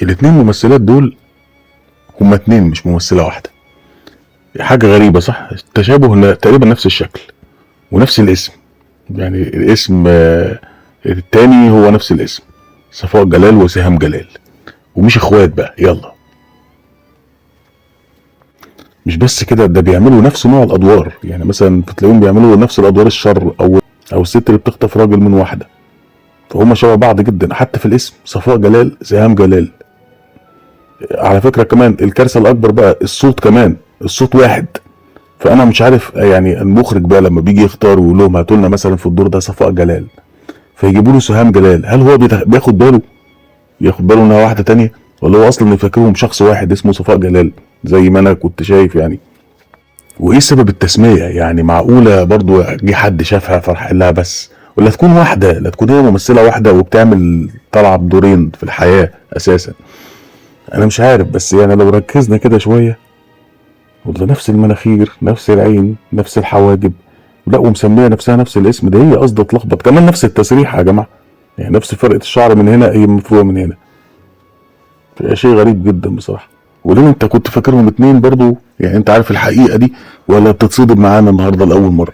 الاتنين ممثلات دول هما اتنين مش ممثلة واحدة. حاجة غريبة صح؟ تشابه تقريبا نفس الشكل ونفس الاسم، يعني الاسم التاني هو نفس الاسم، صفاء جلال وسهام جلال، ومش اخوات بقى. يلا مش بس كده، ده بيعملوا نفس نوع الادوار، يعني مثلا بتلاقيهم بيعملوا نفس الادوار الشر او الست اللي بتخطف راجل من واحده، فهم شبه بعض جدا حتى في الاسم، صفاء جلال سهام جلال. على فكره كمان الكارثه الاكبر بقى الصوت، كمان الصوت واحد. فانا مش عارف يعني المخرج بقى لما بيجي يختار ويقول لهم هاتوا لنا مثلا في الدور ده صفاء جلال فيجيبوا له سهام جلال، هل هو بياخد باله انها واحده تانية، ولا هو اصلا يفكرهم شخص واحد اسمه صفاء جلال زي ما انا كنت شايف يعني؟ وايه سبب التسميه؟ يعني معقوله برضو جه حد شافها فرح لها بس، ولا تكون واحده، لا تكون هي ممثله واحده وبتعمل طالعه بدورين في الحياه اساسا؟ انا مش عارف، بس يعني لو ركزنا كده شويه، وده نفس المناخير نفس العين نفس الحواجب، لا ومسميه نفسها نفس الاسم، ده هي قصدها تلخبط، كمان نفس التسريحه يا جماعه، يعني نفس فرقه الشعر من هنا هي مفروضه من هنا. شيء غريب جدا بصراحه. وليه انت كنت فاكرهم اتنين برضو؟ يعني انت عارف الحقيقه دي ولا بتتصدم معانا النهارده لاول مره؟